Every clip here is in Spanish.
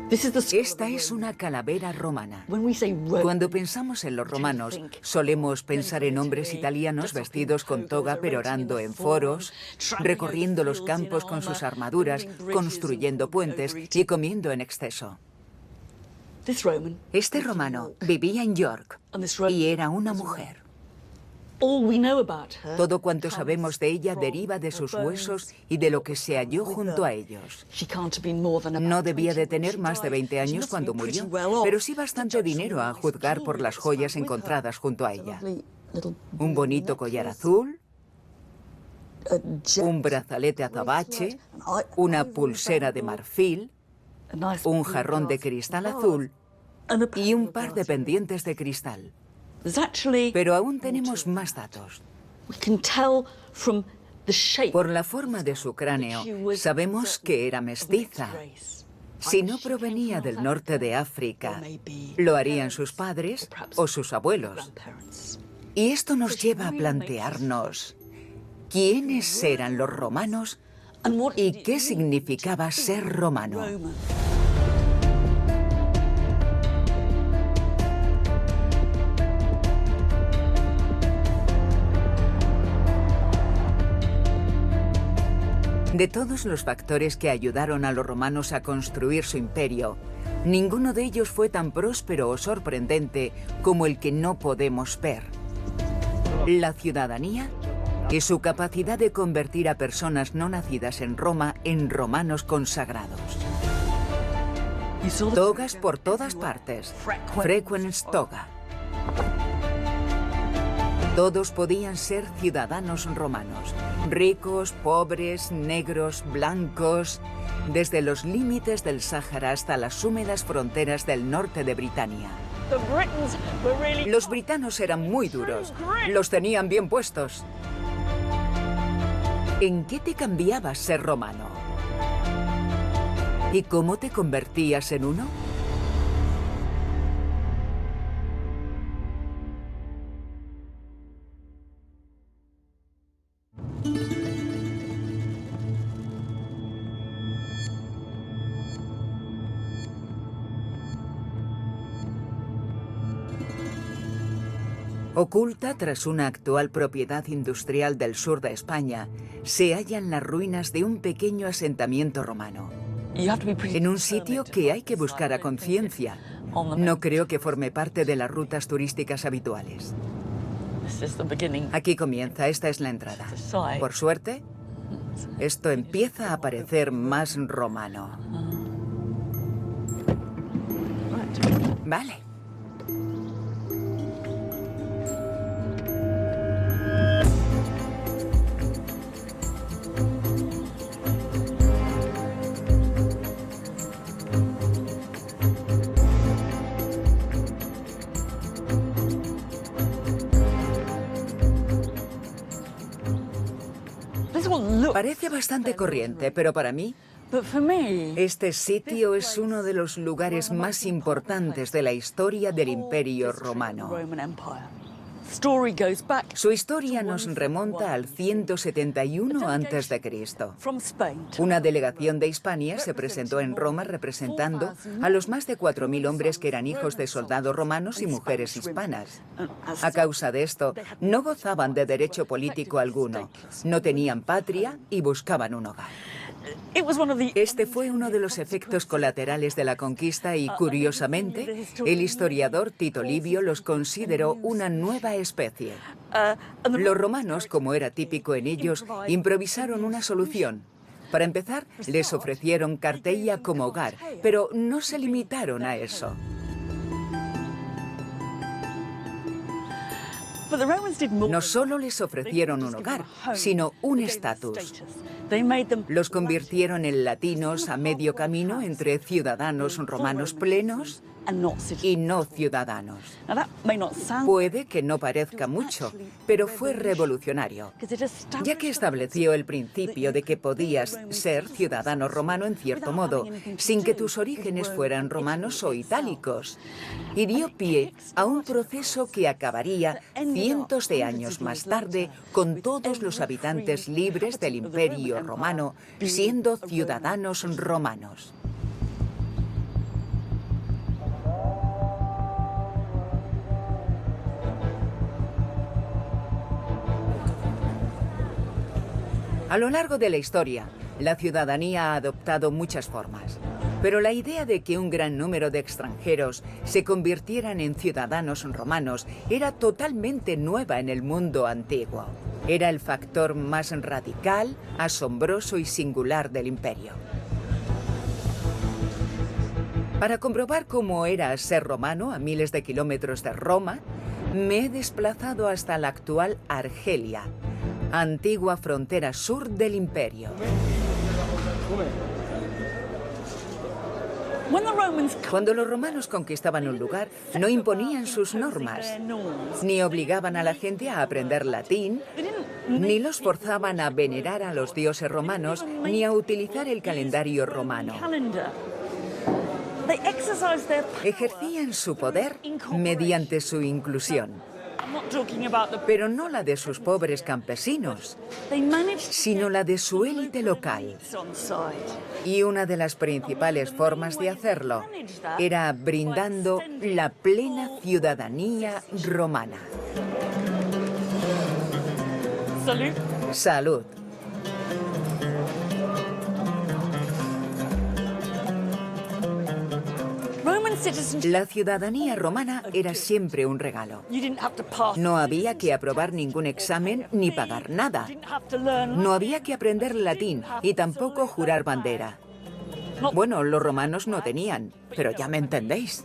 Esta es una calavera romana. Cuando pensamos en los romanos, solemos pensar en hombres italianos vestidos con toga perorando en foros, recorriendo los campos con sus armaduras, construyendo puentes y comiendo en exceso. Este romano vivía en York y era una mujer. Todo cuanto sabemos de ella deriva de sus huesos y de lo que se halló junto a ellos. No debía de tener más de 20 años cuando murió, pero sí bastante dinero a juzgar por las joyas encontradas junto a ella. Un bonito collar azul, un brazalete azabache, una pulsera de marfil, un jarrón de cristal azul y un par de pendientes de cristal. Pero aún tenemos más datos. Por la forma de su cráneo, sabemos que era mestiza. Si no provenía del norte de África, lo harían sus padres o sus abuelos. Y esto nos lleva a plantearnos quiénes eran los romanos y qué significaba ser romano. De todos los factores que ayudaron a los romanos a construir su imperio, ninguno de ellos fue tan próspero o sorprendente como el que no podemos ver: la ciudadanía y su capacidad de convertir a personas no nacidas en Roma en romanos consagrados. Togas por todas partes, frequens toga. Todos podían ser ciudadanos romanos, ricos, pobres, negros, blancos, desde los límites del Sáhara hasta las húmedas fronteras del norte de Britania. Los britanos eran muy duros, los tenían bien puestos. ¿En qué te cambiaba ser romano? ¿Y cómo te convertías en uno? Oculta tras una actual propiedad industrial del sur de España, se hallan las ruinas de un pequeño asentamiento romano. En un sitio que hay que buscar a conciencia. No creo que forme parte de las rutas turísticas habituales. Aquí comienza, esta es la entrada. Por suerte, esto empieza a parecer más romano. Vale. Parece bastante corriente, pero para mí, este sitio es uno de los lugares más importantes de la historia del Imperio Romano. Su historia nos remonta al 171 a.C. Una delegación de Hispania se presentó en Roma representando a los más de 4.000 hombres que eran hijos de soldados romanos y mujeres hispanas. A causa de esto, no gozaban de derecho político alguno, no tenían patria y buscaban un hogar. Este fue uno de los efectos colaterales de la conquista y, curiosamente, el historiador Tito Livio los consideró una nueva especie. Los romanos, como era típico en ellos, improvisaron una solución. Para empezar, les ofrecieron Carteia como hogar, pero no se limitaron a eso. No solo les ofrecieron un hogar, sino un estatus. Los convirtieron en latinos a medio camino entre ciudadanos romanos plenos y no ciudadanos. Puede que no parezca mucho, pero fue revolucionario, ya que estableció el principio de que podías ser ciudadano romano en cierto modo, sin que tus orígenes fueran romanos o itálicos, y dio pie a un proceso que acabaría cientos de años más tarde con todos los habitantes libres del Imperio Romano siendo ciudadanos romanos. A lo largo de la historia, la ciudadanía ha adoptado muchas formas. Pero la idea de que un gran número de extranjeros se convirtieran en ciudadanos romanos era totalmente nueva en el mundo antiguo. Era el factor más radical, asombroso y singular del imperio. Para comprobar cómo era ser romano a miles de kilómetros de Roma, me he desplazado hasta la actual Argelia, antigua frontera sur del imperio. Cuando los romanos conquistaban un lugar, no imponían sus normas, ni obligaban a la gente a aprender latín, ni los forzaban a venerar a los dioses romanos, ni a utilizar el calendario romano. Ejercían su poder mediante su inclusión, pero no la de sus pobres campesinos, sino la de su élite local. Y una de las principales formas de hacerlo era brindando la plena ciudadanía romana. Salud. La ciudadanía romana era siempre un regalo. No había que aprobar ningún examen ni pagar nada. No había que aprender latín y tampoco jurar bandera. Bueno, los romanos no tenían, pero ya me entendéis.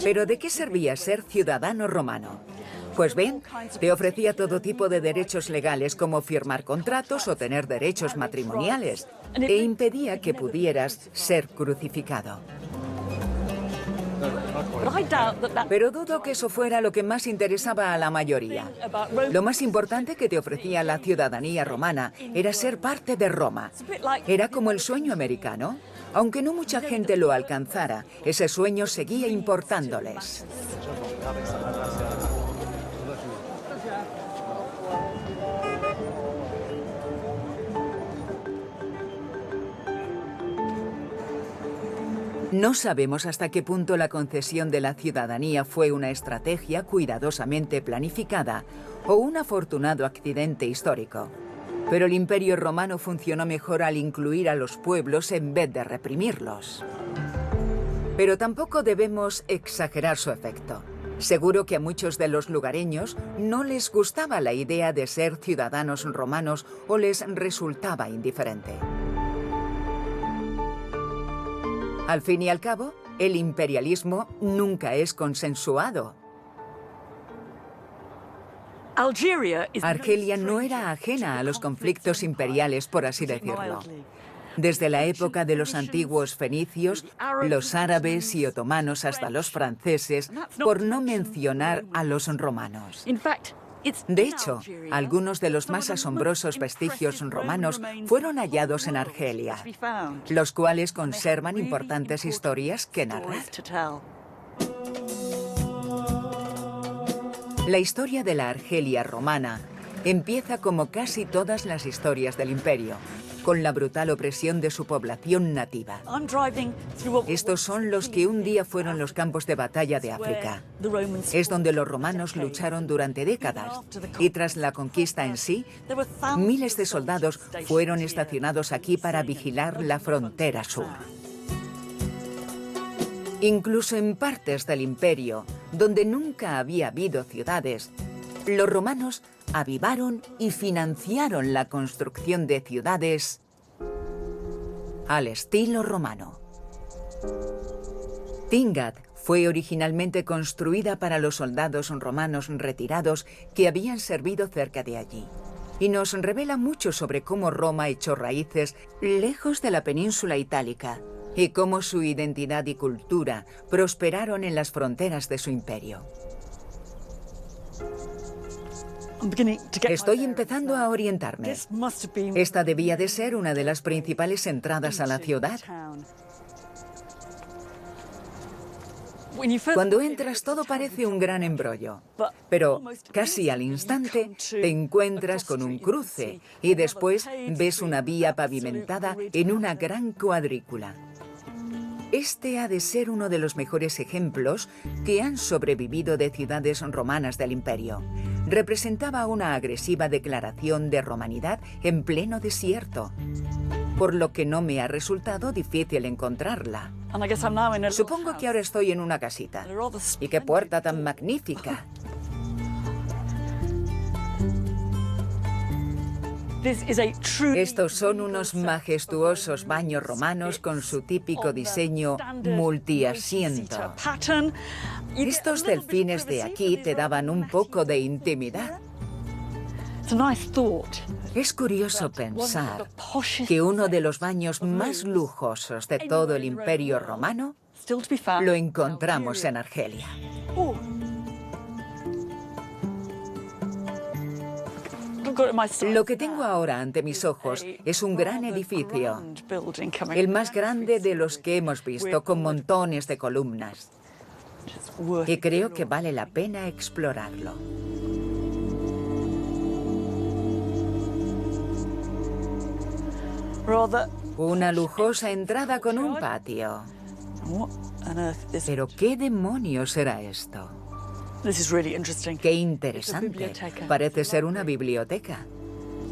¿Pero de qué servía ser ciudadano romano? Pues bien, te ofrecía todo tipo de derechos legales como firmar contratos o tener derechos matrimoniales e impedía que pudieras ser crucificado. Pero dudo que eso fuera lo que más interesaba a la mayoría. Lo más importante que te ofrecía la ciudadanía romana era ser parte de Roma. Era como el sueño americano. Aunque no mucha gente lo alcanzara, ese sueño seguía importándoles. No sabemos hasta qué punto la concesión de la ciudadanía fue una estrategia cuidadosamente planificada o un afortunado accidente histórico. Pero el Imperio Romano funcionó mejor al incluir a los pueblos en vez de reprimirlos. Pero tampoco debemos exagerar su efecto. Seguro que a muchos de los lugareños no les gustaba la idea de ser ciudadanos romanos o les resultaba indiferente. Al fin y al cabo, el imperialismo nunca es consensuado. Argelia no era ajena a los conflictos imperiales, por así decirlo. Desde la época de los antiguos fenicios, los árabes y otomanos hasta los franceses, por no mencionar a los romanos. De hecho, algunos de los más asombrosos vestigios romanos fueron hallados en Argelia, los cuales conservan importantes historias que narrar. La historia de la Argelia romana empieza como casi todas las historias del imperio, con la brutal opresión de su población nativa. Estos son los que un día fueron los campos de batalla de África. Es donde los romanos lucharon durante décadas y tras la conquista en sí, miles de soldados fueron estacionados aquí para vigilar la frontera sur. Incluso en partes del imperio, donde nunca había habido ciudades, los romanos avivaron y financiaron la construcción de ciudades al estilo romano. Tingat fue originalmente construida para los soldados romanos retirados que habían servido cerca de allí, y nos revela mucho sobre cómo Roma echó raíces lejos de la península itálica y cómo su identidad y cultura prosperaron en las fronteras de su imperio. Estoy empezando a orientarme. Esta debía de ser una de las principales entradas a la ciudad. Cuando entras todo parece un gran embrollo, pero casi al instante te encuentras con un cruce y después ves una vía pavimentada en una gran cuadrícula. Este ha de ser uno de los mejores ejemplos que han sobrevivido de ciudades romanas del imperio. representaba una agresiva declaración de romanidad en pleno desierto, por lo que no me ha resultado difícil encontrarla. Supongo que ahora estoy en una casita. ¡Y qué puerta tan magnífica! Estos son unos majestuosos baños romanos con su típico diseño multiasiento. Estos delfines de aquí te daban un poco de intimidad. Es curioso pensar que uno de los baños más lujosos de todo el Imperio Romano lo encontramos en Argelia. Lo que tengo ahora ante mis ojos es un gran edificio, el más grande de los que hemos visto, con montones de columnas. Y creo que vale la pena explorarlo. Una lujosa entrada con un patio. ¿Pero qué demonios será esto? ¡Qué interesante! Parece ser una biblioteca.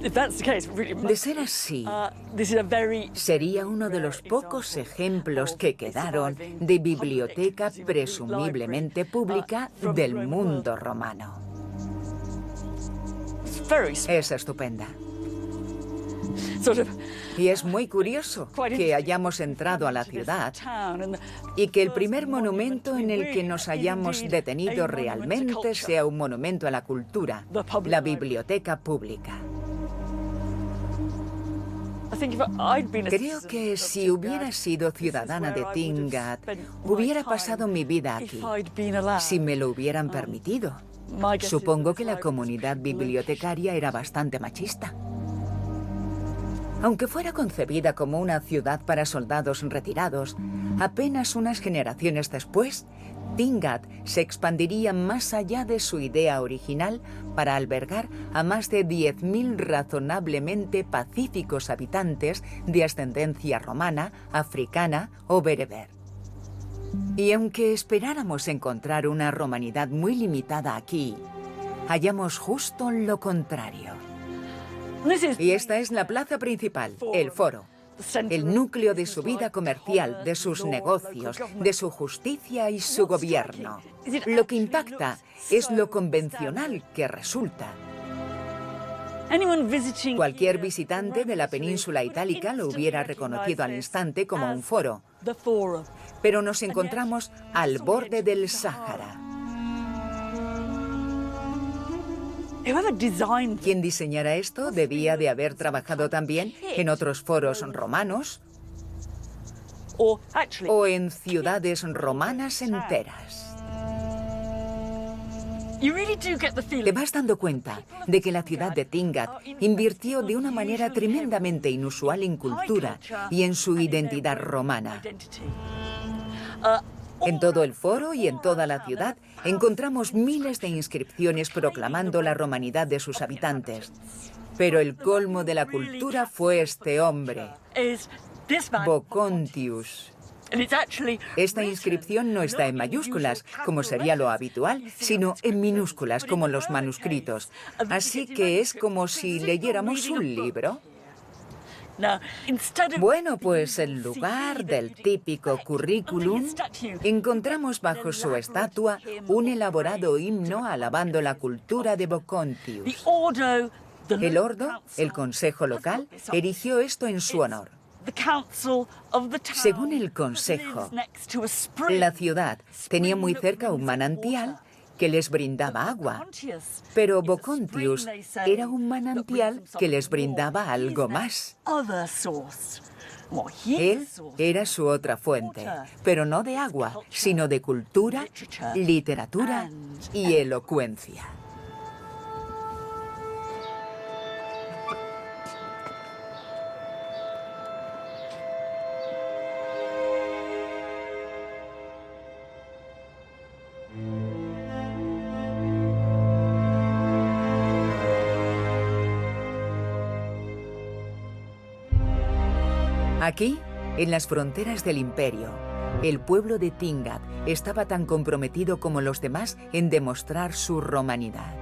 De ser así, sería uno de los pocos ejemplos que quedaron de biblioteca presumiblemente pública del mundo romano. Es estupenda. Y es muy curioso que hayamos entrado a la ciudad y que el primer monumento en el que nos hayamos detenido realmente sea un monumento a la cultura, la biblioteca pública. Creo que si hubiera sido ciudadana de Tingad, hubiera pasado mi vida aquí, si me lo hubieran permitido. Supongo que la comunidad bibliotecaria era bastante machista. Aunque fuera concebida como una ciudad para soldados retirados, apenas unas generaciones después, Tingad se expandiría más allá de su idea original para albergar a más de 10.000 razonablemente pacíficos habitantes de ascendencia romana, africana o bereber. Y aunque esperáramos encontrar una romanidad muy limitada aquí, hallamos justo lo contrario. Y esta es la plaza principal, el foro, el núcleo de su vida comercial, de sus negocios, de su justicia y su gobierno. Lo que impacta es lo convencional que resulta. Cualquier visitante de la península itálica lo hubiera reconocido al instante como un foro, pero nos encontramos al borde del Sáhara. Quien diseñara esto debía de haber trabajado también en otros foros romanos o en ciudades romanas enteras. Te vas dando cuenta de que la ciudad de Tingad invirtió de una manera tremendamente inusual en cultura y en su identidad romana. En todo el foro y en toda la ciudad encontramos miles de inscripciones proclamando la romanidad de sus habitantes. Pero el colmo de la cultura fue este hombre, Vocontius. Esta inscripción no está en mayúsculas, como sería lo habitual, sino en minúsculas, como los manuscritos. Así que es como si leyéramos un libro. Bueno, pues en lugar del típico currículum, encontramos bajo su estatua un elaborado himno alabando la cultura de Vocontius. El Ordo, el consejo local, erigió esto en su honor. Según el consejo, la ciudad tenía muy cerca un manantial que les brindaba agua, pero Vocontius era un manantial que les brindaba algo más. Él era su otra fuente, pero no de agua, sino de cultura, literatura y elocuencia. Aquí, en las fronteras del imperio, el pueblo de Tingad estaba tan comprometido como los demás en demostrar su romanidad.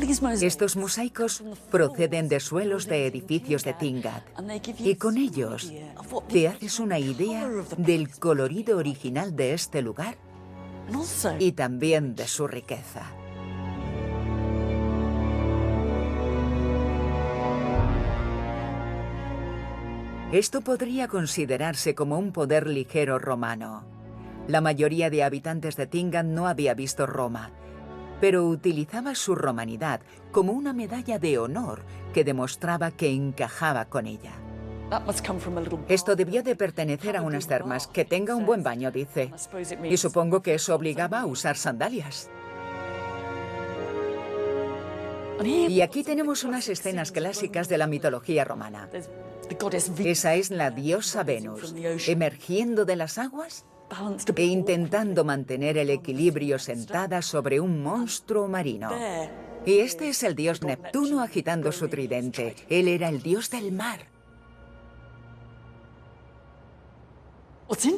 Estos mosaicos proceden de suelos de edificios de Tingad y con ellos te haces una idea del colorido original de este lugar y también de su riqueza. Esto podría considerarse como un poder ligero romano. La mayoría de habitantes de Tingad no había visto Roma, pero utilizaba su romanidad como una medalla de honor que demostraba que encajaba con ella. Esto debió de pertenecer a unas termas. Que tenga un buen baño, dice. Y supongo que eso obligaba a usar sandalias. Y aquí tenemos unas escenas clásicas de la mitología romana. Esa es la diosa Venus, emergiendo de las aguas e intentando mantener el equilibrio sentada sobre un monstruo marino. Y este es el dios Neptuno agitando su tridente. Él era el dios del mar.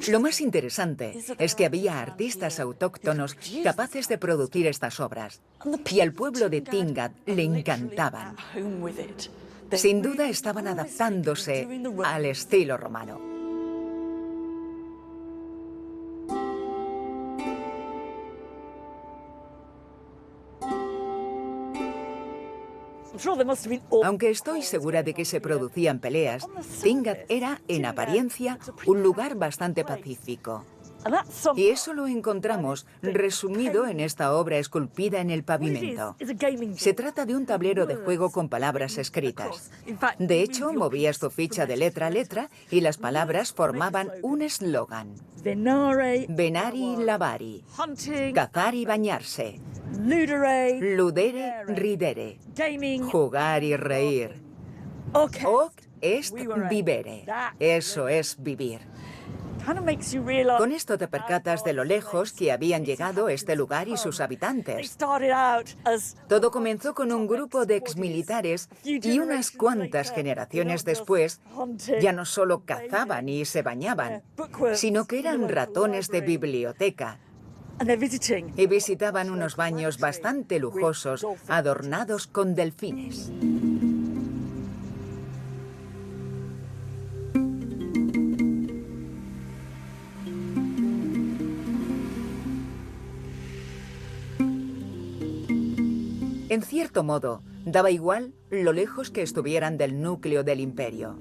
Lo más interesante es que había artistas autóctonos capaces de producir estas obras, y al pueblo de Tingad le encantaban. Sin duda estaban adaptándose al estilo romano. Aunque estoy segura de que se producían peleas, Tingad era, en apariencia, un lugar bastante pacífico. Y eso lo encontramos resumido en esta obra esculpida en el pavimento. Se trata de un tablero de juego con palabras escritas. De hecho, movías tu ficha de letra a letra y las palabras formaban un eslogan. Venari lavari. Cazar y bañarse. Ludere ridere. Jugar y reír. Hoc est vivere. Eso es vivir. Con esto te percatas de lo lejos que habían llegado este lugar y sus habitantes. Todo comenzó con un grupo de exmilitares y unas cuantas generaciones después ya no solo cazaban y se bañaban, sino que eran ratones de biblioteca y visitaban unos baños bastante lujosos adornados con delfines. En cierto modo, daba igual lo lejos que estuvieran del núcleo del imperio.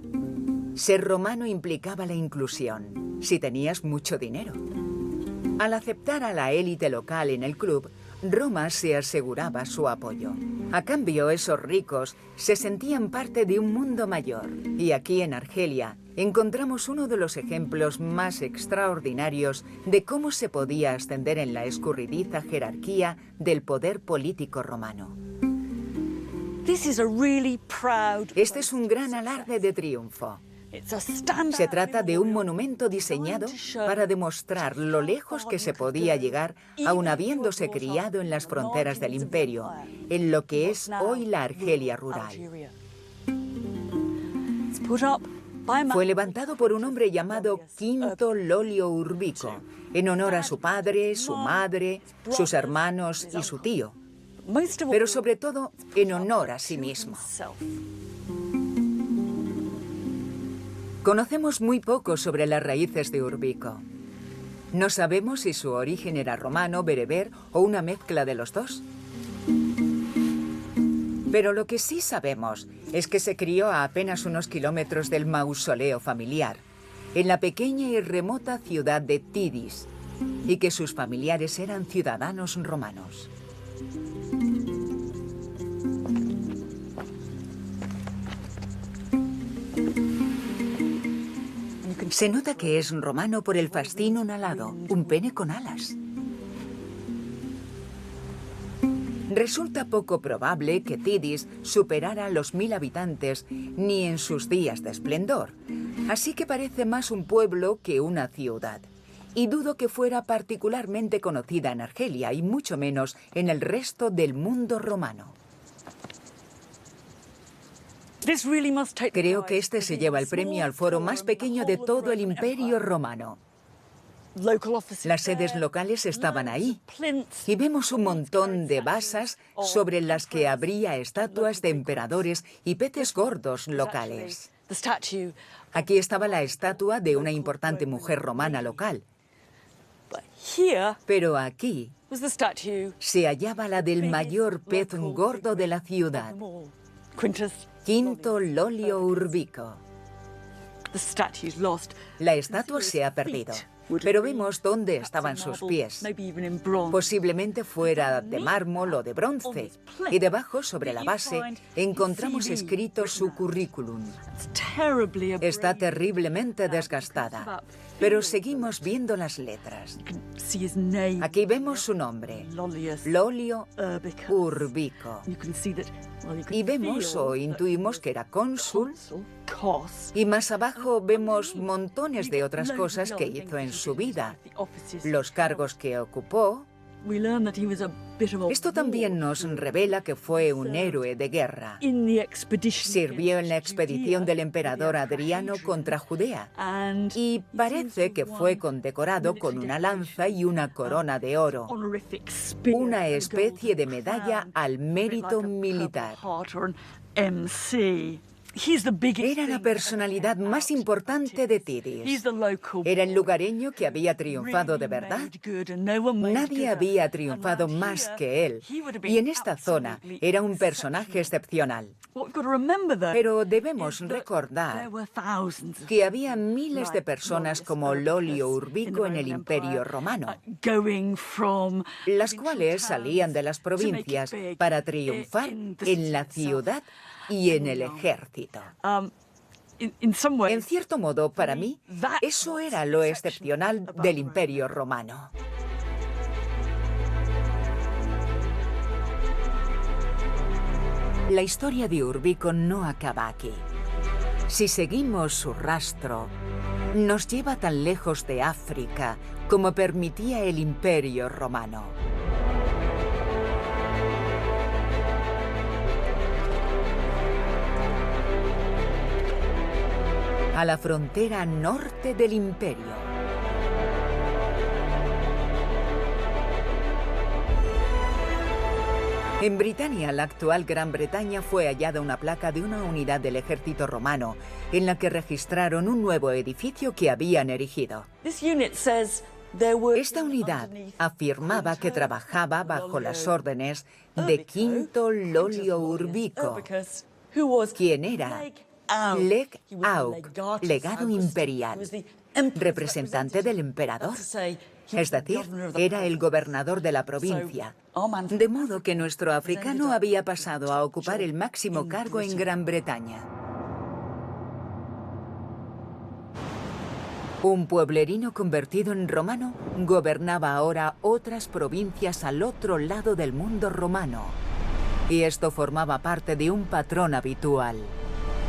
Ser romano implicaba la inclusión, si tenías mucho dinero. Al aceptar a la élite local en el club, Roma se aseguraba su apoyo. A cambio, esos ricos se sentían parte de un mundo mayor. Y aquí en Argelia encontramos uno de los ejemplos más extraordinarios de cómo se podía ascender en la escurridiza jerarquía del poder político romano. Este es un gran alarde de triunfo. Se trata de un monumento diseñado para demostrar lo lejos que se podía llegar aun habiéndose criado en las fronteras del imperio, en lo que es hoy la Argelia rural. Fue levantado por un hombre llamado Quinto Lolio Urbico, en honor a su padre, su madre, sus hermanos y su tío, pero sobre todo en honor a sí mismo. Conocemos muy poco sobre las raíces de Urbico. No sabemos si su origen era romano, bereber o una mezcla de los dos. Pero lo que sí sabemos es que se crió a apenas unos kilómetros del mausoleo familiar, en la pequeña y remota ciudad de Tidis, y que sus familiares eran ciudadanos romanos. Se nota que es romano por el fascínum alado, un pene con alas. Resulta poco probable que Tidis superara los 1000 habitantes ni en sus días de esplendor, así que parece más un pueblo que una ciudad. Y dudo que fuera particularmente conocida en Argelia y mucho menos en el resto del mundo romano. Creo que este se lleva el premio al foro más pequeño de todo el Imperio Romano. Las sedes locales estaban ahí y vemos un montón de basas sobre las que habría estatuas de emperadores y peces gordos locales. Aquí estaba la estatua de una importante mujer romana local. Pero aquí se hallaba la del mayor pez gordo de la ciudad, Quinto Lolio Urbico. La estatua se ha perdido, pero vemos dónde estaban sus pies. Posiblemente fuera de mármol o de bronce, y debajo, sobre la base, encontramos escrito su currículum. Está terriblemente desgastada, pero seguimos viendo las letras. Aquí vemos su nombre, Lolio Urbico. Y vemos o intuimos que era cónsul, y más abajo vemos montones de otras cosas que hizo en su vida, los cargos que ocupó. Esto también nos revela que fue un héroe de guerra. Sirvió en la expedición del emperador Adriano contra Judea y parece que fue condecorado con una lanza y una corona de oro, una especie de medalla al mérito militar. Era la personalidad más importante de Tidis. Era el lugareño que había triunfado de verdad. Nadie había triunfado más que él. Y en esta zona era un personaje excepcional. Pero debemos recordar que había miles de personas como Lolio Urbico en el Imperio Romano, las cuales salían de las provincias para triunfar en la ciudad y en el ejército. En cierto modo, para mí, eso era lo excepcional del Imperio Romano. La historia de Urbico no acaba aquí. Si seguimos su rastro, nos lleva tan lejos de África como permitía el Imperio Romano. A la frontera norte del imperio. En Britania, la actual Gran Bretaña, fue hallada una placa de una unidad del ejército romano en la que registraron un nuevo edificio que habían erigido. Esta unidad afirmaba que trabajaba bajo las órdenes de Quinto Lolio Urbico, quien era Leg Aug, legado imperial, representante del emperador. Es decir, era el gobernador de la provincia. De modo que nuestro africano había pasado a ocupar el máximo cargo en Gran Bretaña. Un pueblerino convertido en romano gobernaba ahora otras provincias al otro lado del mundo romano. Y esto formaba parte de un patrón habitual.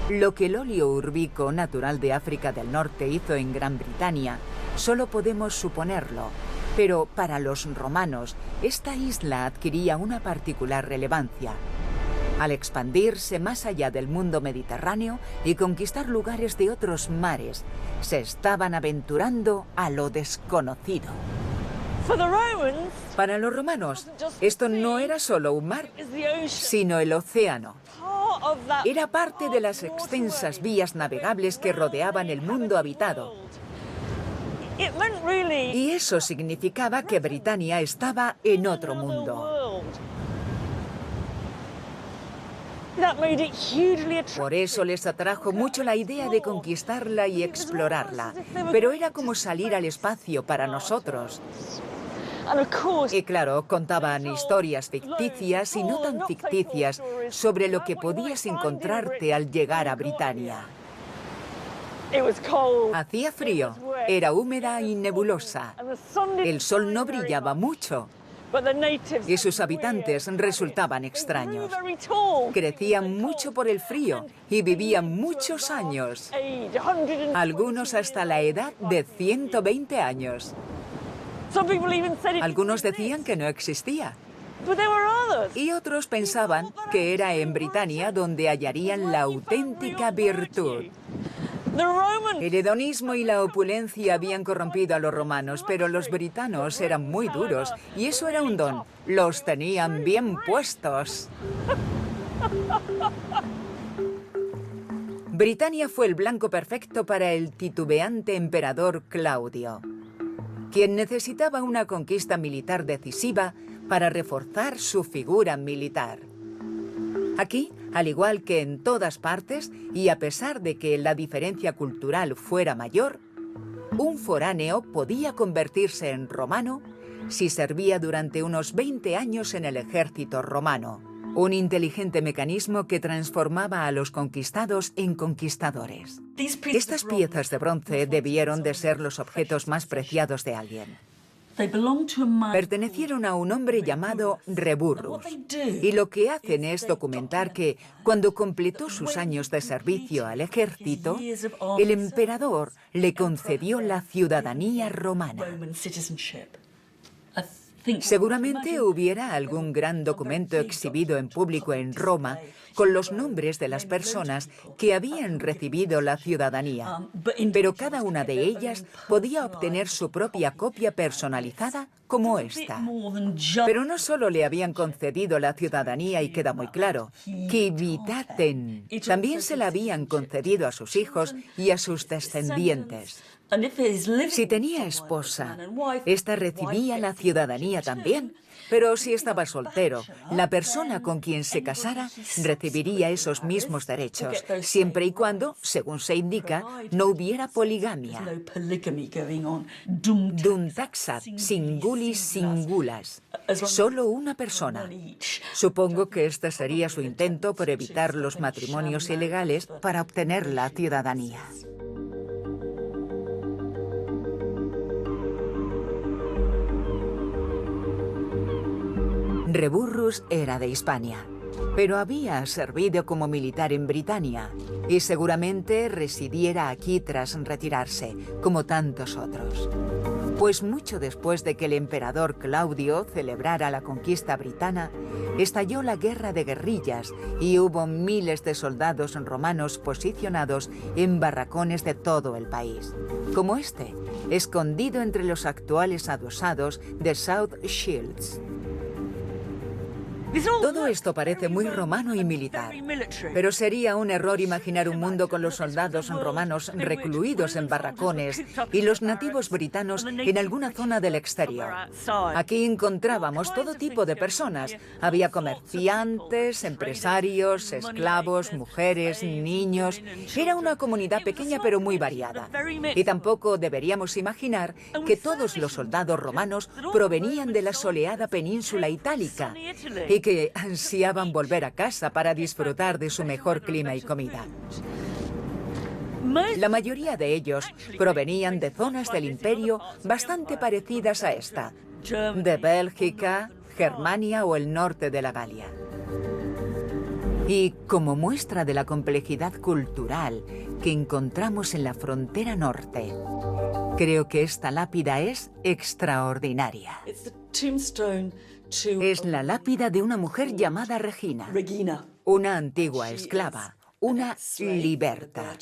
Lo que Lolio Urbico, natural de África del Norte, hizo en Gran Bretaña, solo podemos suponerlo, pero para los romanos, esta isla adquiría una particular relevancia. Al expandirse más allá del mundo mediterráneo y conquistar lugares de otros mares, se estaban aventurando a lo desconocido. Para los romanos, esto no era solo un mar, sino el océano. Era parte de las extensas vías navegables que rodeaban el mundo habitado. Y eso significaba que Britania estaba en otro mundo. Por eso les atrajo mucho la idea de conquistarla y explorarla. Pero era como salir al espacio para nosotros. Y claro, contaban historias ficticias y no tan ficticias sobre lo que podías encontrarte al llegar a Britania. Hacía frío, era húmeda y nebulosa. El sol no brillaba mucho. Y sus habitantes resultaban extraños. Crecían mucho por el frío y vivían muchos años. Algunos hasta la edad de 120 años. Algunos decían que no existía. Y otros pensaban que era en Britania donde hallarían la auténtica virtud. El hedonismo y la opulencia habían corrompido a los romanos, pero los britanos eran muy duros, y eso era un don. Los tenían bien puestos. Britania fue el blanco perfecto para el titubeante emperador Claudio, quien necesitaba una conquista militar decisiva para reforzar su figura militar. Aquí, al igual que en todas partes, y a pesar de que la diferencia cultural fuera mayor, un foráneo podía convertirse en romano si servía durante unos 20 años en el ejército romano, un inteligente mecanismo que transformaba a los conquistados en conquistadores. Estas piezas de bronce debieron de ser los objetos más preciados de alguien. Pertenecieron a un hombre llamado Reburrus, y lo que hacen es documentar que, cuando completó sus años de servicio al ejército, el emperador le concedió la ciudadanía romana. Seguramente hubiera algún gran documento exhibido en público en Roma con los nombres de las personas que habían recibido la ciudadanía, pero cada una de ellas podía obtener su propia copia personalizada como esta. Pero no solo le habían concedido la ciudadanía, y queda muy claro, civitatem, también se la habían concedido a sus hijos y a sus descendientes. Si tenía esposa, ésta recibía la ciudadanía también. Pero si estaba soltero, la persona con quien se casara recibiría esos mismos derechos, siempre y cuando, según se indica, no hubiera poligamia. Dum taxat singulis singulas. Solo una persona. Supongo que este sería su intento por evitar los matrimonios ilegales para obtener la ciudadanía. Reburrus era de Hispania, pero había servido como militar en Britania y seguramente residiera aquí tras retirarse, como tantos otros. Pues mucho después de que el emperador Claudio celebrara la conquista britana, estalló la guerra de guerrillas y hubo miles de soldados romanos posicionados en barracones de todo el país, como este, escondido entre los actuales adosados de South Shields. Todo esto parece muy romano y militar, pero sería un error imaginar un mundo con los soldados romanos recluidos en barracones y los nativos britanos en alguna zona del exterior. Aquí encontrábamos todo tipo de personas. Había comerciantes, empresarios, esclavos, mujeres, niños. Era una comunidad pequeña pero muy variada. Y tampoco deberíamos imaginar que todos los soldados romanos provenían de la soleada península itálica y que ansiaban volver a casa para disfrutar de su mejor clima y comida. La mayoría de ellos provenían de zonas del imperio bastante parecidas a esta, de Bélgica, Germania o el norte de la Galia. Y como muestra de la complejidad cultural que encontramos en la frontera norte, creo que esta lápida es extraordinaria. Es la lápida de una mujer llamada Regina, una antigua esclava, una liberta,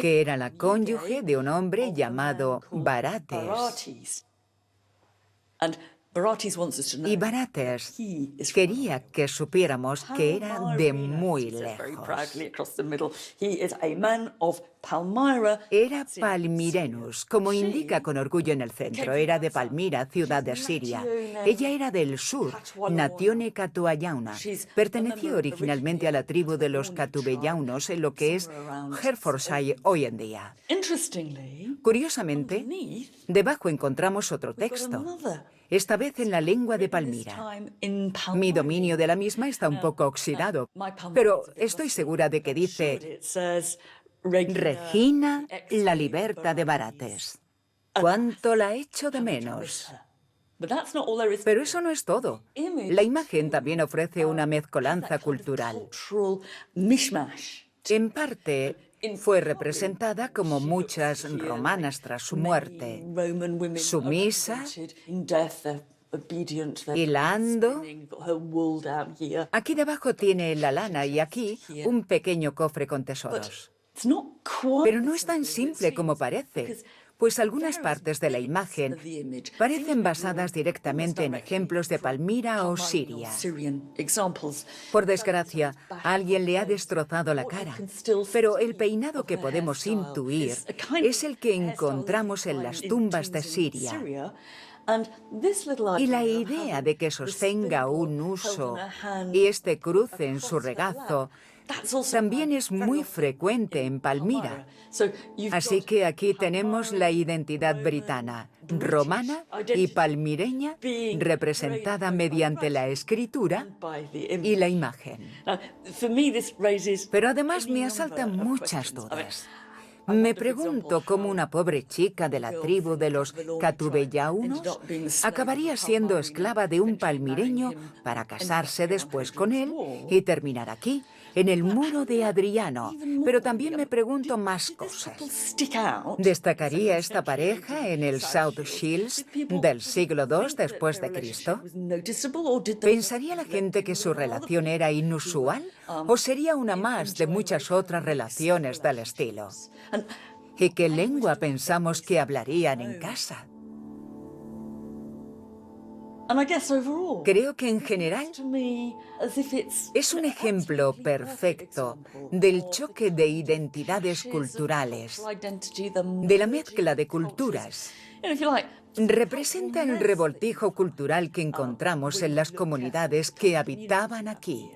que era la cónyuge de un hombre llamado Barates. Y Barates quería que supiéramos que era de muy lejos. Era palmirenus, como indica con orgullo en el centro. Era de Palmira, ciudad de Siria. Ella era del sur, Natione Catuayauna. Perteneció originalmente a la tribu de los Catubellaunos en lo que es Hertfordshire hoy en día. Curiosamente, debajo encontramos otro texto, esta vez en la lengua de Palmira. Mi dominio de la misma está un poco oxidado, pero estoy segura de que dice Regina, la liberta de Barates. ¿Cuánto la echo de menos? Pero eso no es todo. La imagen también ofrece una mezcolanza cultural. En parte, fue representada como muchas romanas tras su muerte, sumisa, hilando. Aquí debajo tiene la lana y aquí un pequeño cofre con tesoros. Pero no es tan simple como parece, pues algunas partes de la imagen parecen basadas directamente en ejemplos de Palmira o Siria. Por desgracia, a alguien le ha destrozado la cara, pero el peinado que podemos intuir es el que encontramos en las tumbas de Siria. Y la idea de que sostenga un huso y este cruce en su regazo también es muy frecuente en Palmira. Así que aquí tenemos la identidad britana, romana y palmireña, representada mediante la escritura y la imagen. Pero además me asaltan muchas dudas. Me pregunto cómo una pobre chica de la tribu de los catubellaunos acabaría siendo esclava de un palmireño para casarse después con él y terminar aquí, en el muro de Adriano. Pero también me pregunto más cosas. ¿Destacaría esta pareja en el South Shields del siglo II después de Cristo? ¿Pensaría la gente que su relación era inusual o sería una más de muchas otras relaciones del estilo? ¿Y qué lengua pensamos que hablarían en casa? Creo que en general es un ejemplo perfecto del choque de identidades culturales, de la mezcla de culturas. Representa el revoltijo cultural que encontramos en las comunidades que habitaban aquí.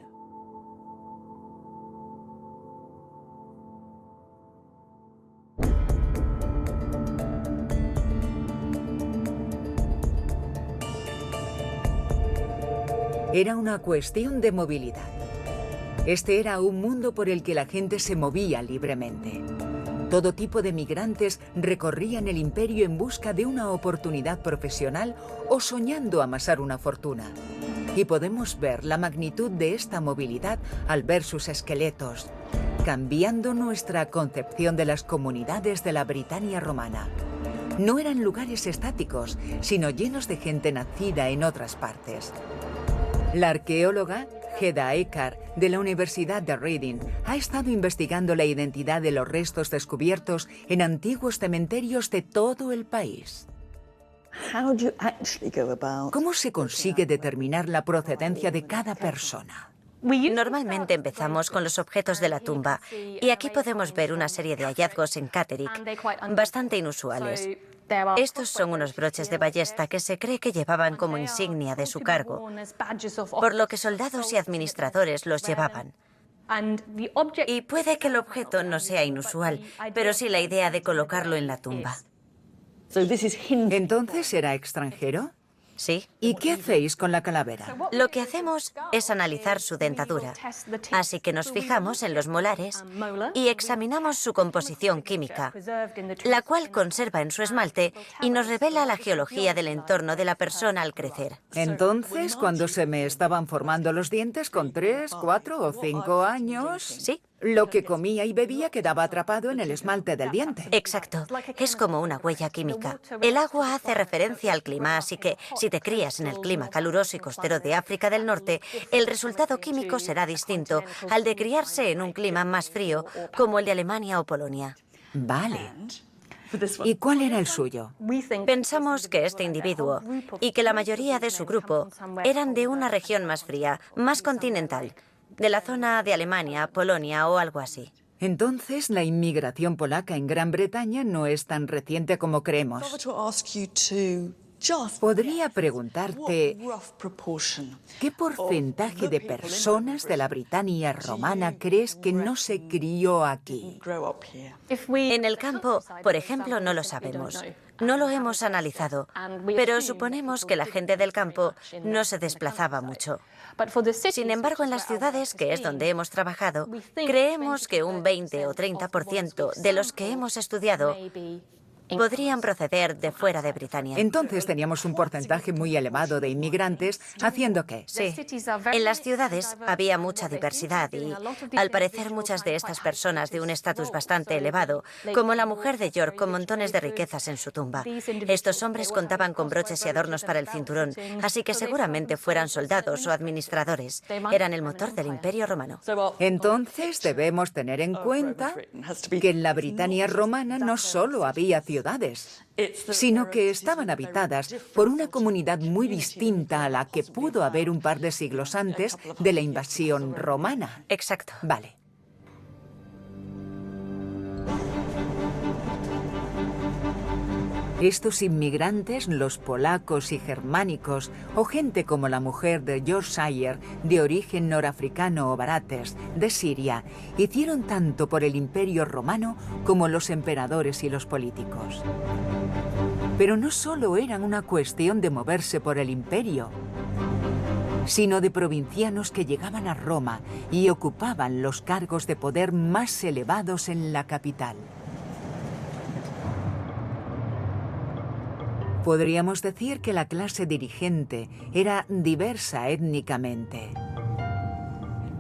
Era una cuestión de movilidad. Este era un mundo por el que la gente se movía libremente. Todo tipo de migrantes recorrían el imperio en busca de una oportunidad profesional o soñando amasar una fortuna. Y podemos ver la magnitud de esta movilidad al ver sus esqueletos, cambiando nuestra concepción de las comunidades de la Britania romana. No eran lugares estáticos, sino llenos de gente nacida en otras partes. La arqueóloga Hedda Eckart, de la Universidad de Reading, ha estado investigando la identidad de los restos descubiertos en antiguos cementerios de todo el país. ¿Cómo se consigue determinar la procedencia de cada persona? Normalmente empezamos con los objetos de la tumba, y aquí podemos ver una serie de hallazgos en Catterick, bastante inusuales. Estos son unos broches de ballesta que se cree que llevaban como insignia de su cargo, por lo que soldados y administradores los llevaban. Y puede que el objeto no sea inusual, pero sí la idea de colocarlo en la tumba. ¿Entonces era extranjero? Sí. ¿Y qué hacéis con la calavera? Lo que hacemos es analizar su dentadura. Así que nos fijamos en los molares y examinamos su composición química, la cual conserva en su esmalte y nos revela la geología del entorno de la persona al crecer. Entonces, cuando se me estaban formando los dientes con 3, 4 o 5 años... Sí. Lo que comía y bebía quedaba atrapado en el esmalte del diente. Exacto. Es como una huella química. El agua hace referencia al clima, así que si te crías en el clima caluroso y costero de África del Norte, el resultado químico será distinto al de criarse en un clima más frío, como el de Alemania o Polonia. Vale. ¿Y cuál era el suyo? Pensamos que este individuo y que la mayoría de su grupo eran de una región más fría, más continental, de la zona de Alemania, Polonia o algo así. Entonces, la inmigración polaca en Gran Bretaña no es tan reciente como creemos. Podría preguntarte, ¿qué porcentaje de personas de la Britania romana crees que no se crió aquí? En el campo, por ejemplo, no lo sabemos. No lo hemos analizado, pero suponemos que la gente del campo no se desplazaba mucho. Sin embargo, en las ciudades, que es donde hemos trabajado, creemos que un 20 o 30% de los que hemos estudiado podrían proceder de fuera de Britania. Entonces teníamos un porcentaje muy elevado de inmigrantes, ¿haciendo qué? Sí. En las ciudades había mucha diversidad y, al parecer, muchas de estas personas de un estatus bastante elevado, como la mujer de York con montones de riquezas en su tumba. Estos hombres contaban con broches y adornos para el cinturón, así que seguramente fueran soldados o administradores. Eran el motor del Imperio Romano. Entonces debemos tener en cuenta que en la Britania romana no solo había ciudades, sino que estaban habitadas por una comunidad muy distinta a la que pudo haber un par de siglos antes de la invasión romana. Exacto. Vale. Estos inmigrantes, los polacos y germánicos, o gente como la mujer de Yorkshire, de origen norafricano o barates, de Siria, hicieron tanto por el Imperio Romano como los emperadores y los políticos. Pero no solo eran una cuestión de moverse por el imperio, sino de provincianos que llegaban a Roma y ocupaban los cargos de poder más elevados en la capital. Podríamos decir que la clase dirigente era diversa étnicamente.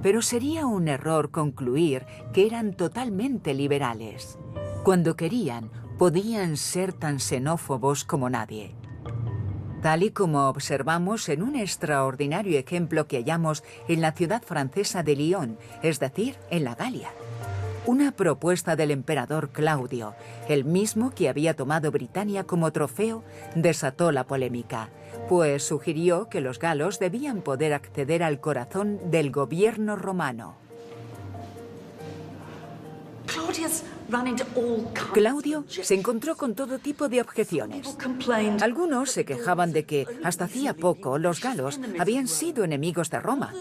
Pero sería un error concluir que eran totalmente liberales. Cuando querían, podían ser tan xenófobos como nadie. Tal y como observamos en un extraordinario ejemplo que hallamos en la ciudad francesa de Lyon, es decir, en la Galia. Una propuesta del emperador Claudio, el mismo que había tomado Britania como trofeo, desató la polémica, pues sugirió que los galos debían poder acceder al corazón del gobierno romano. Claudio se encontró con todo tipo de objeciones. Algunos se quejaban de que, hasta hacía poco, los galos habían sido enemigos de Roma.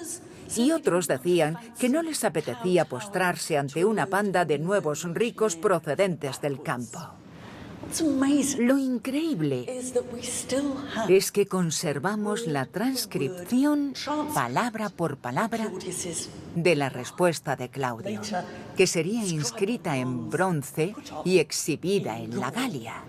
Y otros decían que no les apetecía postrarse ante una panda de nuevos ricos procedentes del campo. Lo increíble es que conservamos la transcripción, palabra por palabra, de la respuesta de Claudio, que sería inscrita en bronce y exhibida en la Galia.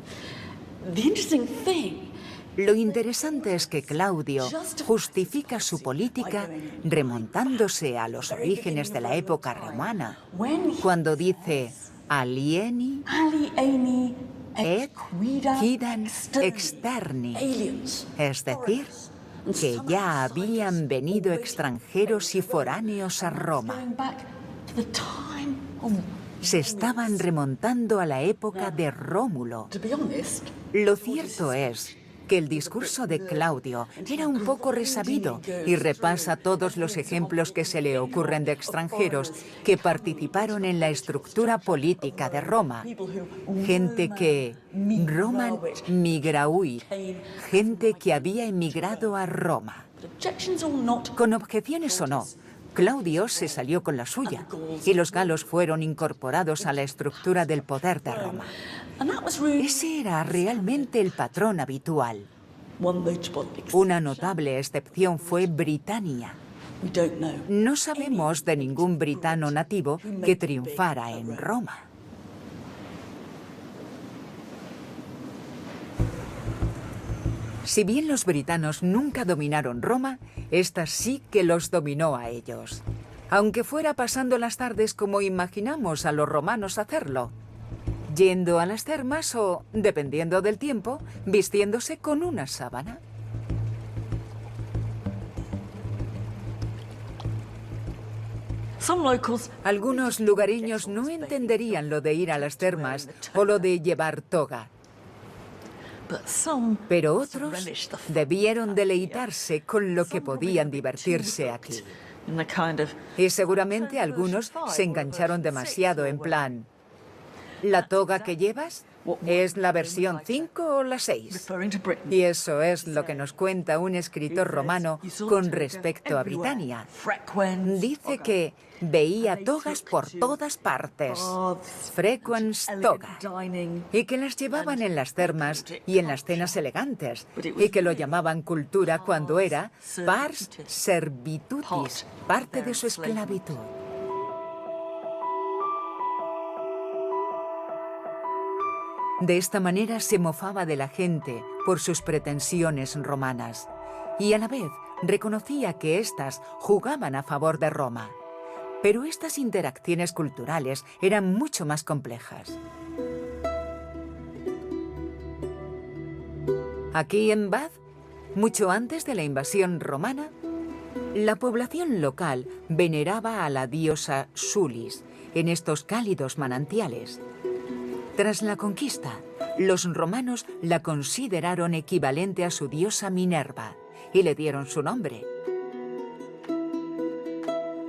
Lo interesante es que Claudio justifica su política remontándose a los orígenes de la época romana, cuando dice alieni et quidam externi, es decir, que ya habían venido extranjeros y foráneos a Roma. Se estaban remontando a la época de Rómulo. Lo cierto es que el discurso de Claudio era un poco resabido y repasa todos los ejemplos que se le ocurren de extranjeros que participaron en la estructura política de Roma. Gente que Roman migrauit, gente que había emigrado a Roma. Con objeciones o no, Claudio se salió con la suya y los galos fueron incorporados a la estructura del poder de Roma. Ese era realmente el patrón habitual. Una notable excepción fue Britania. No sabemos de ningún britano nativo que triunfara en Roma. Si bien los britanos nunca dominaron Roma, esta sí que los dominó a ellos. Aunque fuera pasando las tardes como imaginamos a los romanos hacerlo, yendo a las termas o, dependiendo del tiempo, vistiéndose con una sábana. Algunos lugareños no entenderían lo de ir a las termas o lo de llevar toga. Pero otros debieron deleitarse con lo que podían divertirse aquí. Y seguramente algunos se engancharon demasiado en plan, ¿la toga que llevas es la versión 5 o la 6? Y eso es lo que nos cuenta un escritor romano con respecto a Britania. Dice que veía togas por todas partes, frequens toga, y que las llevaban en las termas y en las cenas elegantes, y que lo llamaban cultura cuando era pars servitutis, parte de su esclavitud. De esta manera se mofaba de la gente por sus pretensiones romanas y a la vez reconocía que éstas jugaban a favor de Roma. Pero estas interacciones culturales eran mucho más complejas. Aquí en Bath, mucho antes de la invasión romana, la población local veneraba a la diosa Sulis en estos cálidos manantiales. Tras la conquista, los romanos la consideraron equivalente a su diosa Minerva y le dieron su nombre.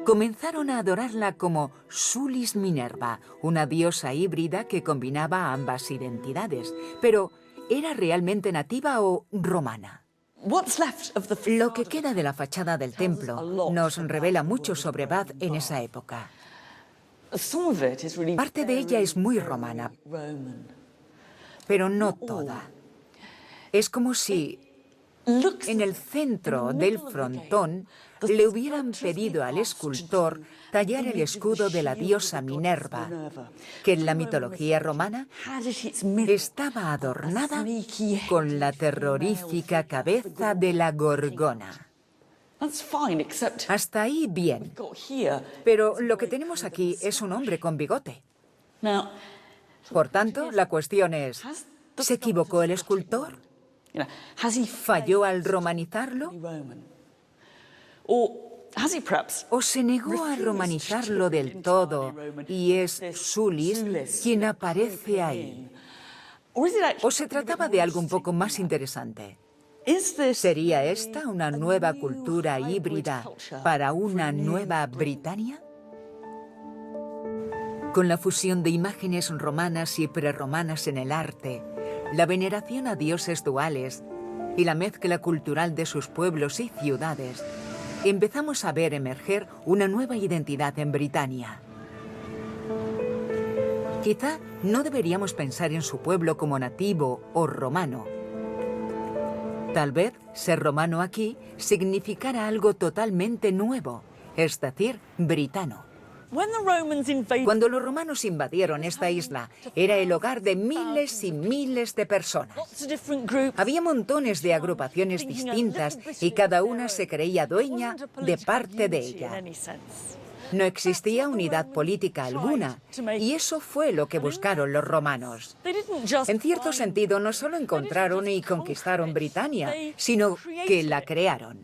Comenzaron a adorarla como Sulis Minerva, una diosa híbrida que combinaba ambas identidades, pero ¿era realmente nativa o romana? Lo que queda de la fachada del templo nos revela mucho sobre Bath en esa época. Parte de ella es muy romana, pero no toda. Es como si en el centro del frontón le hubieran pedido al escultor tallar el escudo de la diosa Minerva, que en la mitología romana estaba adornada con la terrorífica cabeza de la Gorgona. Hasta ahí bien, pero lo que tenemos aquí es un hombre con bigote. Por tanto, la cuestión es, ¿se equivocó el escultor? ¿Falló al romanizarlo? ¿O se negó a romanizarlo del todo y es Sulis quien aparece ahí? ¿O se trataba de algo un poco más interesante? ¿Sería esta una nueva cultura híbrida para una nueva Britania? Con la fusión de imágenes romanas y prerromanas en el arte, la veneración a dioses duales y la mezcla cultural de sus pueblos y ciudades, empezamos a ver emerger una nueva identidad en Britania. Quizá no deberíamos pensar en su pueblo como nativo o romano. Tal vez ser romano aquí significara algo totalmente nuevo, es decir, britano. Cuando los romanos invadieron esta isla, era el hogar de miles y miles de personas. Había montones de agrupaciones distintas y cada una se creía dueña de parte de ella. No existía unidad política alguna, y eso fue lo que buscaron los romanos. En cierto sentido, no solo encontraron y conquistaron Britania, sino que la crearon.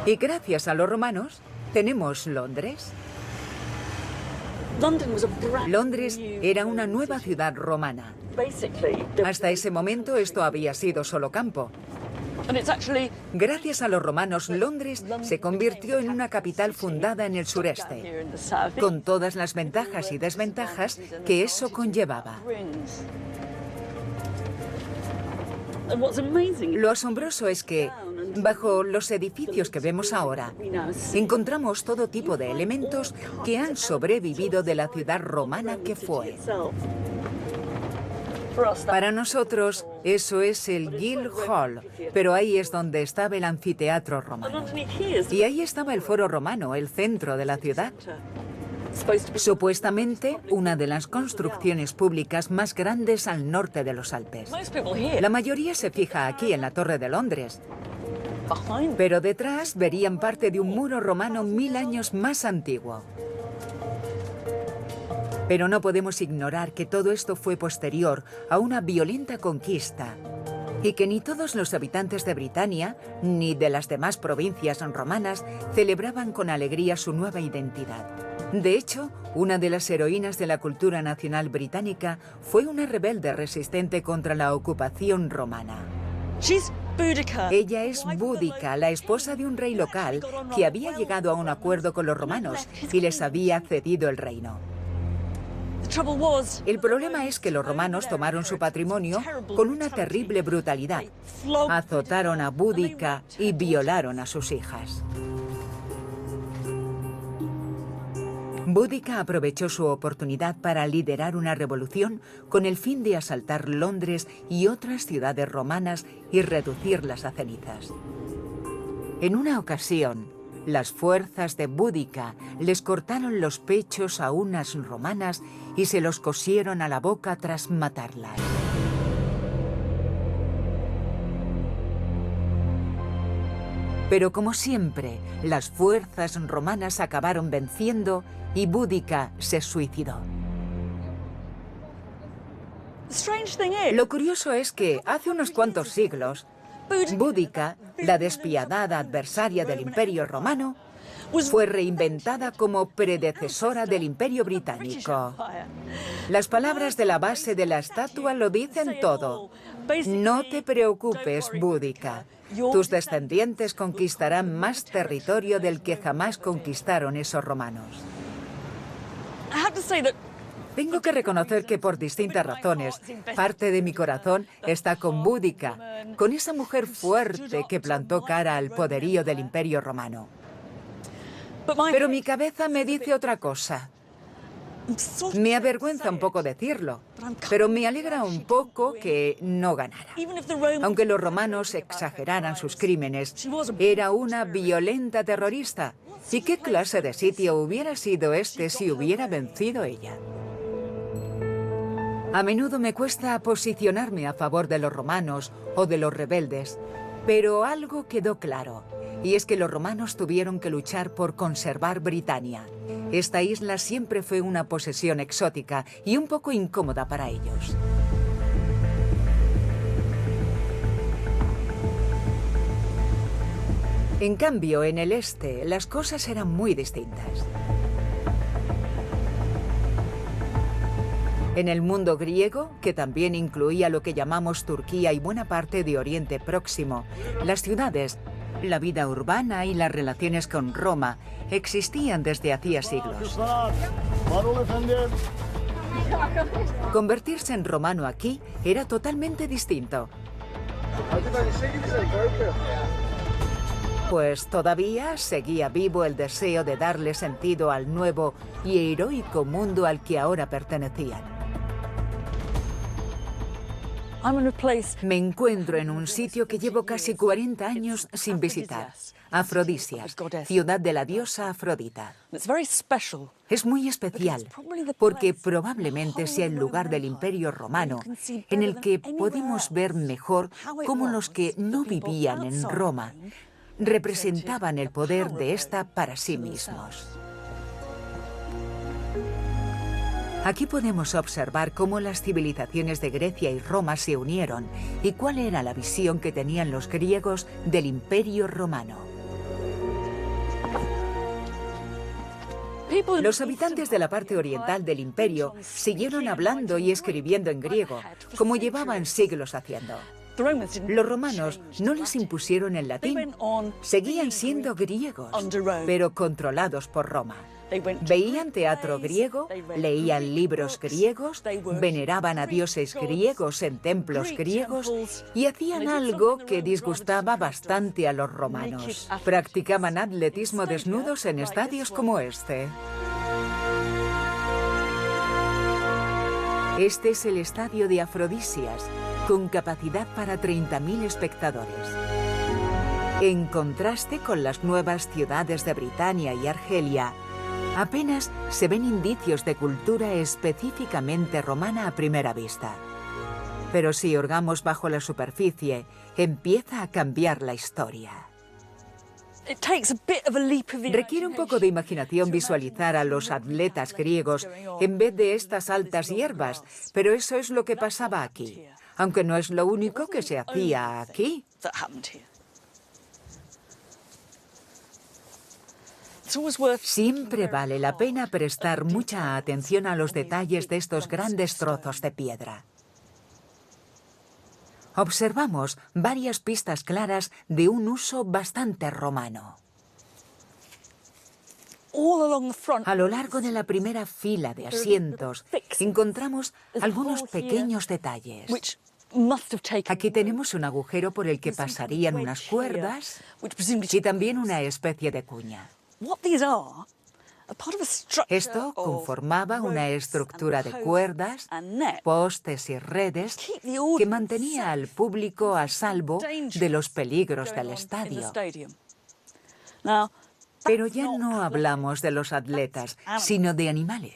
Y gracias a los romanos, tenemos Londres. Londres era una nueva ciudad romana. Hasta ese momento esto había sido solo campo. Gracias a los romanos, Londres se convirtió en una capital fundada en el sureste, con todas las ventajas y desventajas que eso conllevaba. Lo asombroso es que, bajo los edificios que vemos ahora, encontramos todo tipo de elementos que han sobrevivido de la ciudad romana que fue. Para nosotros, eso es el Guildhall, pero ahí es donde estaba el anfiteatro romano. Y ahí estaba el foro romano, el centro de la ciudad. Supuestamente, una de las construcciones públicas más grandes al norte de los Alpes. La mayoría se fija aquí en la Torre de Londres, pero detrás verían parte de un muro romano 1000 años más antiguo. Pero no podemos ignorar que todo esto fue posterior a una violenta conquista y que ni todos los habitantes de Britania ni de las demás provincias romanas celebraban con alegría su nueva identidad. De hecho, una de las heroínas de la cultura nacional británica fue una rebelde resistente contra la ocupación romana. Ella es Boudica, la esposa de un rey local que había llegado a un acuerdo con los romanos y les había cedido el reino. El problema es que los romanos tomaron su patrimonio con una terrible brutalidad. Azotaron a Boudica y violaron a sus hijas. Boudica aprovechó su oportunidad para liderar una revolución con el fin de asaltar Londres y otras ciudades romanas y reducirlas a cenizas. En una ocasión, Las fuerzas de Boudica les cortaron los pechos a unas romanas y se los cosieron a la boca tras matarlas. Pero como siempre, las fuerzas romanas acabaron venciendo y Boudica se suicidó. Lo curioso es que hace unos cuantos siglos, Boudica, la despiadada adversaria del Imperio Romano, fue reinventada como predecesora del Imperio Británico. Las palabras de la base de la estatua lo dicen todo. No te preocupes, Boudica. Tus descendientes conquistarán más territorio del que jamás conquistaron esos romanos. Tengo que reconocer que por distintas razones, parte de mi corazón está con Boudica, con esa mujer fuerte que plantó cara al poderío del Imperio Romano. Pero mi cabeza me dice otra cosa. Me avergüenza un poco decirlo, pero me alegra un poco que no ganara. Aunque los romanos exageraran sus crímenes, era una violenta terrorista. ¿Y qué clase de sitio hubiera sido este si hubiera vencido ella? A menudo me cuesta posicionarme a favor de los romanos o de los rebeldes, pero algo quedó claro, y es que los romanos tuvieron que luchar por conservar Britania. Esta isla siempre fue una posesión exótica y un poco incómoda para ellos. En cambio, en el este, las cosas eran muy distintas. En el mundo griego, que también incluía lo que llamamos Turquía y buena parte de Oriente Próximo, las ciudades, la vida urbana y las relaciones con Roma existían desde hacía siglos. Convertirse en romano aquí era totalmente distinto. Pues todavía seguía vivo el deseo de darle sentido al nuevo y heroico mundo al que ahora pertenecían. Me encuentro en un sitio que llevo casi 40 años sin visitar. Afrodisias, ciudad de la diosa Afrodita. Es muy especial porque probablemente sea el lugar del Imperio Romano en el que podemos ver mejor cómo los que no vivían en Roma representaban el poder de esta para sí mismos. Aquí podemos observar cómo las civilizaciones de Grecia y Roma se unieron y cuál era la visión que tenían los griegos del Imperio Romano. Los habitantes de la parte oriental del imperio siguieron hablando y escribiendo en griego, como llevaban siglos haciendo. Los romanos no les impusieron el latín, seguían siendo griegos, pero controlados por Roma. Veían teatro griego, leían libros griegos, veneraban a dioses griegos en templos griegos y hacían algo que disgustaba bastante a los romanos. Practicaban atletismo desnudos en estadios como este. Este es el estadio de Afrodisias, con capacidad para 30.000 espectadores. En contraste con las nuevas ciudades de Britania y Argelia, apenas se ven indicios de cultura específicamente romana a primera vista. Pero si hurgamos bajo la superficie, empieza a cambiar la historia. Requiere un poco de imaginación visualizar a los atletas griegos en vez de estas altas hierbas, pero eso es lo que pasaba aquí, aunque no es lo único que se hacía aquí. Siempre vale la pena prestar mucha atención a los detalles de estos grandes trozos de piedra. Observamos varias pistas claras de un uso bastante romano. A lo largo de la primera fila de asientos encontramos algunos pequeños detalles. Aquí tenemos un agujero por el que pasarían unas cuerdas y también una especie de cuña. Esto conformaba una estructura de cuerdas, postes y redes que mantenía al público a salvo de los peligros del estadio. Pero ya no hablamos de los atletas, sino de animales.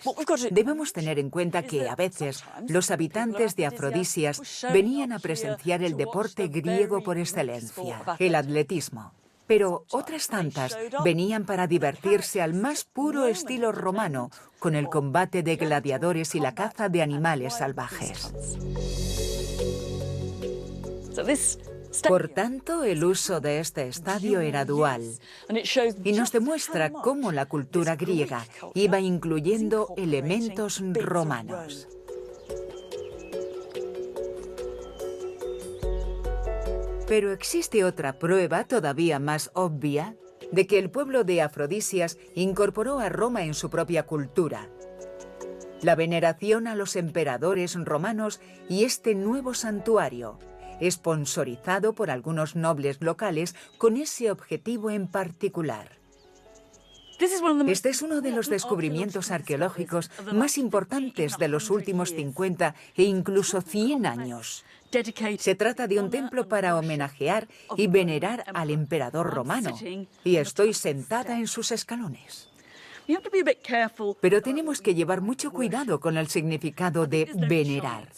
Debemos tener en cuenta que, a veces, los habitantes de Afrodisias venían a presenciar el deporte griego por excelencia, el atletismo. Pero otras tantas venían para divertirse al más puro estilo romano, con el combate de gladiadores y la caza de animales salvajes. Por tanto, el uso de este estadio era dual y nos demuestra cómo la cultura griega iba incluyendo elementos romanos. Pero existe otra prueba todavía más obvia de que el pueblo de Afrodisias incorporó a Roma en su propia cultura: la veneración a los emperadores romanos y este nuevo santuario, esponsorizado por algunos nobles locales con ese objetivo en particular. Este es uno de los descubrimientos arqueológicos más importantes de los últimos 50 e incluso 100 años. Se trata de un templo para homenajear y venerar al emperador romano, y estoy sentada en sus escalones. Pero tenemos que llevar mucho cuidado con el significado de venerar.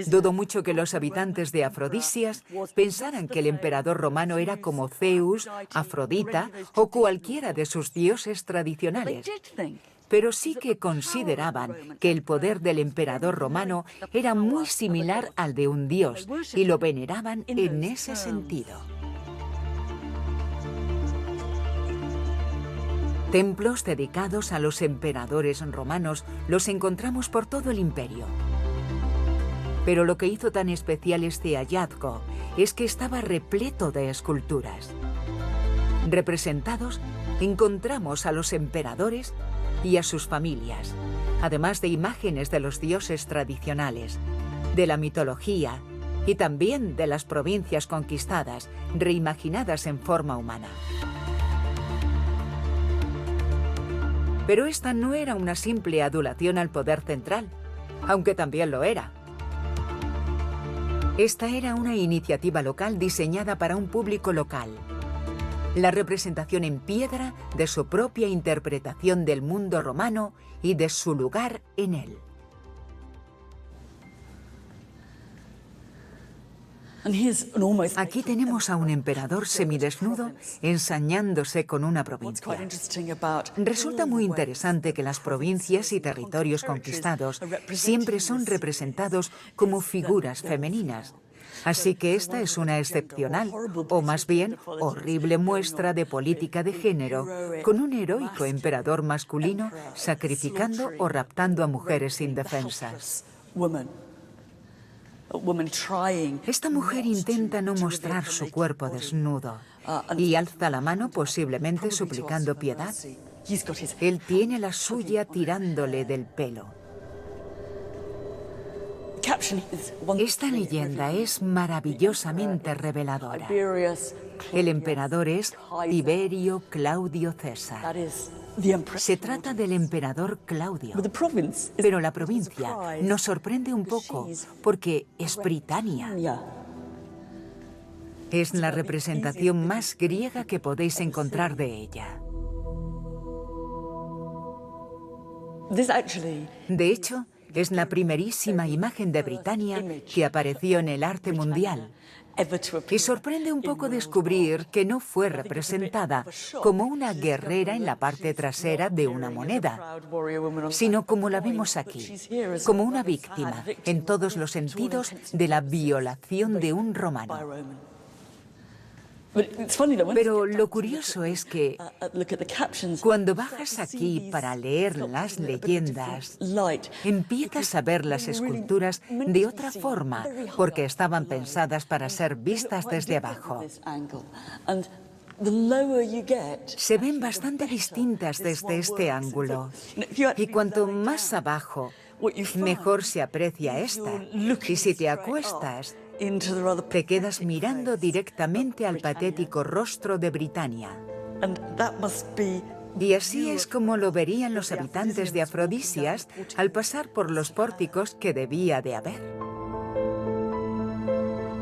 Dudo mucho que los habitantes de Afrodisias pensaran que el emperador romano era como Zeus, Afrodita o cualquiera de sus dioses tradicionales. Pero sí que consideraban que el poder del emperador romano era muy similar al de un dios y lo veneraban en ese sentido. Templos dedicados a los emperadores romanos los encontramos por todo el imperio. Pero lo que hizo tan especial este hallazgo es que estaba repleto de esculturas. Representados, encontramos a los emperadores y a sus familias, además de imágenes de los dioses tradicionales, de la mitología y también de las provincias conquistadas, reimaginadas en forma humana. Pero esta no era una simple adulación al poder central, aunque también lo era. Esta era una iniciativa local diseñada para un público local. La representación en piedra de su propia interpretación del mundo romano y de su lugar en él. Aquí tenemos a un emperador semidesnudo ensañándose con una provincia. Resulta muy interesante que las provincias y territorios conquistados siempre son representados como figuras femeninas. Así que esta es una excepcional, o más bien horrible muestra de política de género, con un heroico emperador masculino sacrificando o raptando a mujeres indefensas. Esta mujer intenta no mostrar su cuerpo desnudo y alza la mano, posiblemente suplicando piedad. Él tiene la suya tirándole del pelo. Esta leyenda es maravillosamente reveladora. El emperador es Tiberio Claudio César. Se trata del emperador Claudio, pero la provincia nos sorprende un poco porque es Britania. Es la representación más griega que podéis encontrar de ella. De hecho, es la primerísima imagen de Britania que apareció en el arte mundial. Y sorprende un poco descubrir que no fue representada como una guerrera en la parte trasera de una moneda, sino como la vemos aquí, como una víctima, en todos los sentidos, de la violación de un romano. Pero lo curioso es que cuando bajas aquí para leer las leyendas, empiezas a ver las esculturas de otra forma, porque estaban pensadas para ser vistas desde abajo. Se ven bastante distintas desde este ángulo. Y cuanto más abajo, mejor se aprecia esta. Y si te acuestas, te quedas mirando directamente al patético rostro de Britania. Y así es como lo verían los habitantes de Afrodisias al pasar por los pórticos que debía de haber.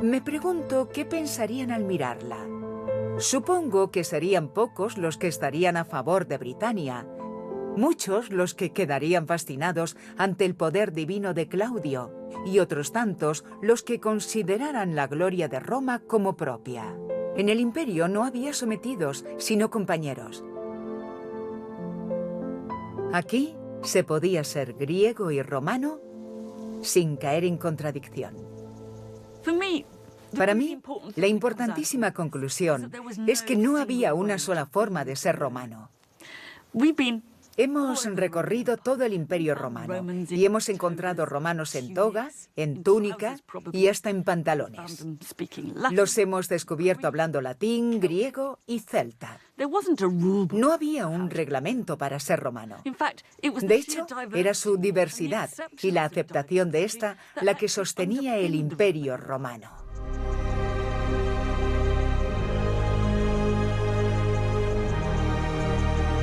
Me pregunto qué pensarían al mirarla. Supongo que serían pocos los que estarían a favor de Britania, muchos los que quedarían fascinados ante el poder divino de Claudio, y otros tantos los que consideraran la gloria de Roma como propia. En el imperio no había sometidos, sino compañeros. Aquí se podía ser griego y romano sin caer en contradicción. Para mí, la importantísima conclusión es que no había una sola forma de ser romano. Hemos recorrido todo el Imperio Romano y hemos encontrado romanos en toga, en túnica y hasta en pantalones. Los hemos descubierto hablando latín, griego y celta. No había un reglamento para ser romano. De hecho, era su diversidad y la aceptación de esta la que sostenía el Imperio Romano.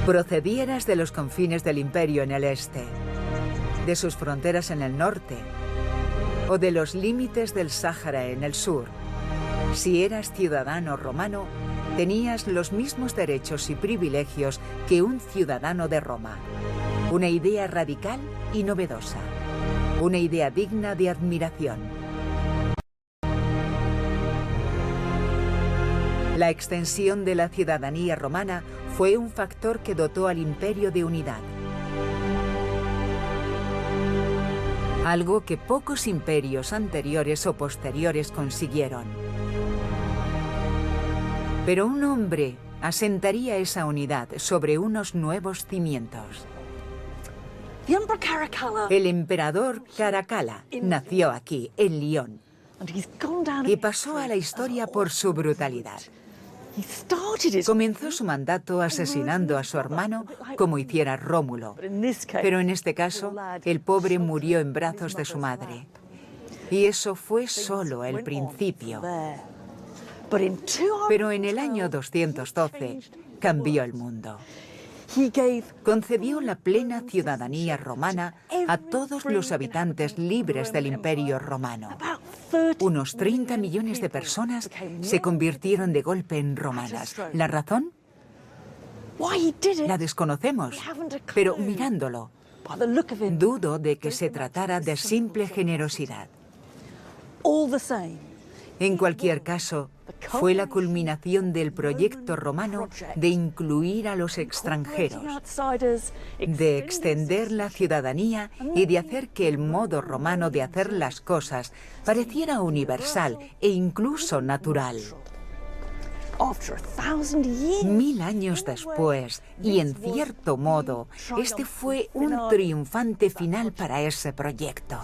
Procedieras de los confines del imperio en el este, de sus fronteras en el norte o de los límites del Sáhara en el sur. Si eras ciudadano romano, tenías los mismos derechos y privilegios que un ciudadano de Roma. Una idea radical y novedosa. Una idea digna de admiración. La extensión de la ciudadanía romana fue un factor que dotó al imperio de unidad. Algo que pocos imperios anteriores o posteriores consiguieron. Pero un hombre asentaría esa unidad sobre unos nuevos cimientos. El emperador Caracalla nació aquí, en Lyon, y pasó a la historia por su brutalidad. Comenzó su mandato asesinando a su hermano como hiciera Rómulo, pero en este caso el pobre murió en brazos de su madre. Y eso fue solo el principio. Pero en el año 212 cambió el mundo. Concedió la plena ciudadanía romana a todos los habitantes libres del Imperio Romano. Unos 30 millones de personas se convirtieron de golpe en romanas. ¿La razón? La desconocemos, pero mirándolo, dudo de que se tratara de simple generosidad. En cualquier caso, fue la culminación del proyecto romano de incluir a los extranjeros, de extender la ciudadanía y de hacer que el modo romano de hacer las cosas pareciera universal e incluso natural. 1000 años después, y en cierto modo, este fue un triunfante final para ese proyecto.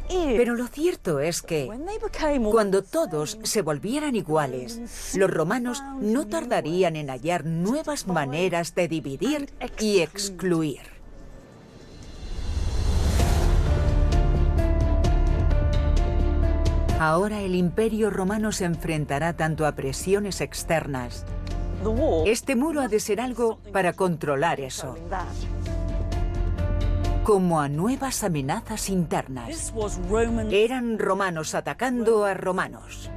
Pero lo cierto es que, cuando todos se volvieran iguales, los romanos no tardarían en hallar nuevas maneras de dividir y excluir. Ahora el Imperio Romano se enfrentará tanto a presiones externas. Este muro ha de ser algo para controlar eso, como a nuevas amenazas internas. Eran romanos atacando a romanos.